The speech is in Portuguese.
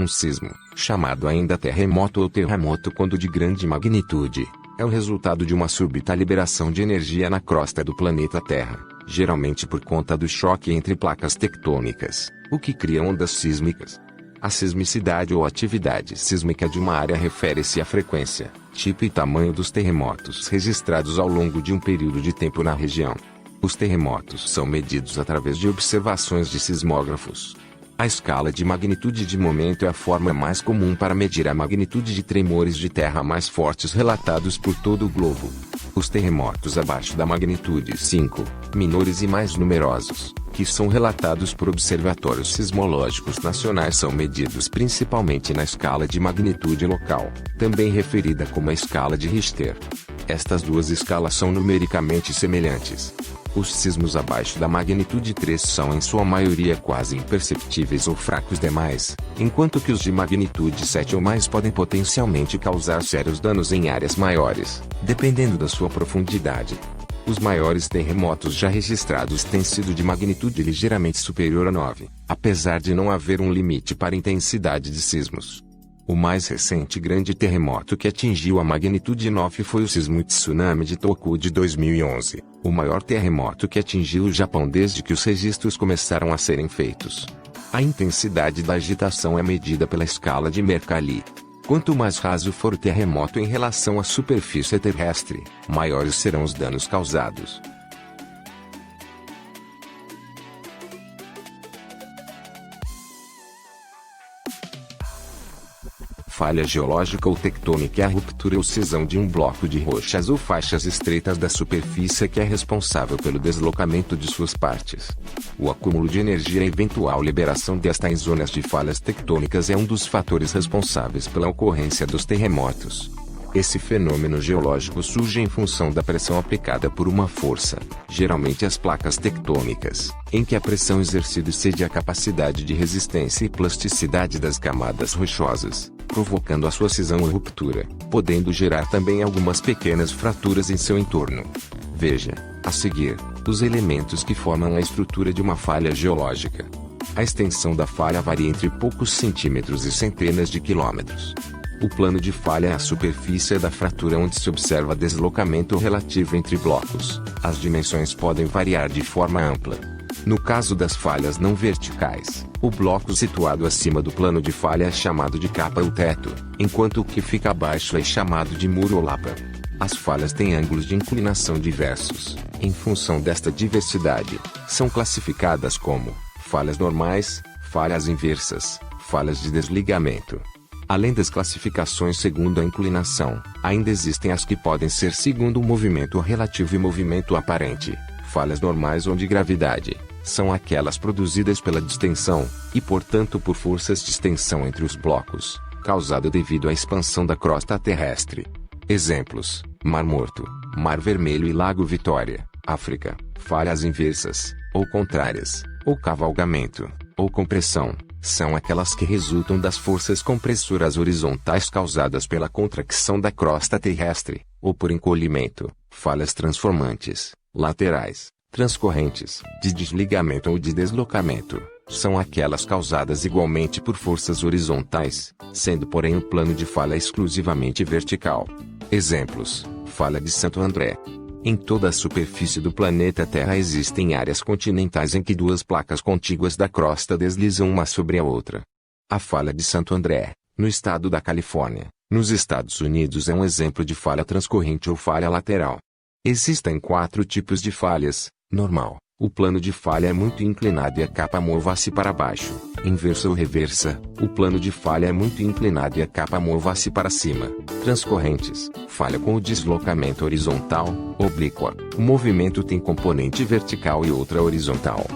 Um sismo, chamado ainda terremoto ou terremoto quando de grande magnitude, é o resultado de uma súbita liberação de energia na crosta do planeta Terra, geralmente por conta do choque entre placas tectônicas, o que cria ondas sísmicas. A sismicidade ou atividade sísmica de uma área refere-se à frequência, tipo e tamanho dos terremotos registrados ao longo de um período de tempo na região. Os terremotos são medidos através de observações de sismógrafos. A escala de magnitude de momento é a forma mais comum para medir a magnitude de tremores de terra mais fortes relatados por todo o globo. Os terremotos abaixo da magnitude 5, menores e mais numerosos, que são relatados por observatórios sismológicos nacionais, são medidos principalmente na escala de magnitude local, também referida como a escala de Richter. Estas duas escalas são numericamente semelhantes. Os sismos abaixo da magnitude 3 são em sua maioria quase imperceptíveis ou fracos demais, enquanto que os de magnitude 7 ou mais podem potencialmente causar sérios danos em áreas maiores, dependendo da sua profundidade. Os maiores terremotos já registrados têm sido de magnitude ligeiramente superior a 9, apesar de não haver um limite para a intensidade de sismos. O mais recente grande terremoto que atingiu a magnitude 9 foi o sismo e tsunami de Tohoku de 2011, o maior terremoto que atingiu o Japão desde que os registros começaram a serem feitos. A intensidade da agitação é medida pela escala de Mercalli. Quanto mais raso for o terremoto em relação à superfície terrestre, maiores serão os danos causados. Falha geológica ou tectônica é a ruptura ou cisão de um bloco de rochas ou faixas estreitas da superfície que é responsável pelo deslocamento de suas partes. O acúmulo de energia e eventual liberação desta em zonas de falhas tectônicas é um dos fatores responsáveis pela ocorrência dos terremotos. Esse fenômeno geológico surge em função da pressão aplicada por uma força, geralmente as placas tectônicas, em que a pressão exercida excede a capacidade de resistência e plasticidade das camadas rochosas, provocando a sua cisão ou ruptura, podendo gerar também algumas pequenas fraturas em seu entorno. Veja, a seguir, os elementos que formam a estrutura de uma falha geológica. A extensão da falha varia entre poucos centímetros e centenas de quilômetros. O plano de falha é a superfície da fratura onde se observa deslocamento relativo entre blocos. As dimensões podem variar de forma ampla. No caso das falhas não verticais, o bloco situado acima do plano de falha é chamado de capa ou teto, enquanto o que fica abaixo é chamado de muro ou lapa. As falhas têm ângulos de inclinação diversos. Em função desta diversidade, são classificadas como falhas normais, falhas inversas, falhas de desligamento. Além das classificações segundo a inclinação, ainda existem as que podem ser segundo o movimento relativo e movimento aparente. Falhas normais ou de gravidade são aquelas produzidas pela distensão, e portanto por forças de extensão entre os blocos, causada devido à expansão da crosta terrestre. Exemplos: Mar Morto, Mar Vermelho e Lago Vitória, África. Falhas inversas, ou contrárias, ou cavalgamento, ou compressão, são aquelas que resultam das forças compressoras horizontais causadas pela contracção da crosta terrestre, ou por encolhimento. Falhas transformantes, laterais, transcorrentes, de desligamento ou de deslocamento, são aquelas causadas igualmente por forças horizontais, sendo porém o plano de falha exclusivamente vertical. Exemplos: falha de Santo André. Em toda a superfície do planeta Terra existem áreas continentais em que duas placas contíguas da crosta deslizam uma sobre a outra. A falha de Santo André, no estado da Califórnia, nos Estados Unidos, é um exemplo de falha transcorrente ou falha lateral. Existem 4 tipos de falhas: normal, o plano de falha é muito inclinado e a capa mova-se para baixo; inversa ou reversa, o plano de falha é muito inclinado e a capa mova-se para cima; transcorrentes, falha com o deslocamento horizontal; oblíqua, o movimento tem componente vertical e outra horizontal.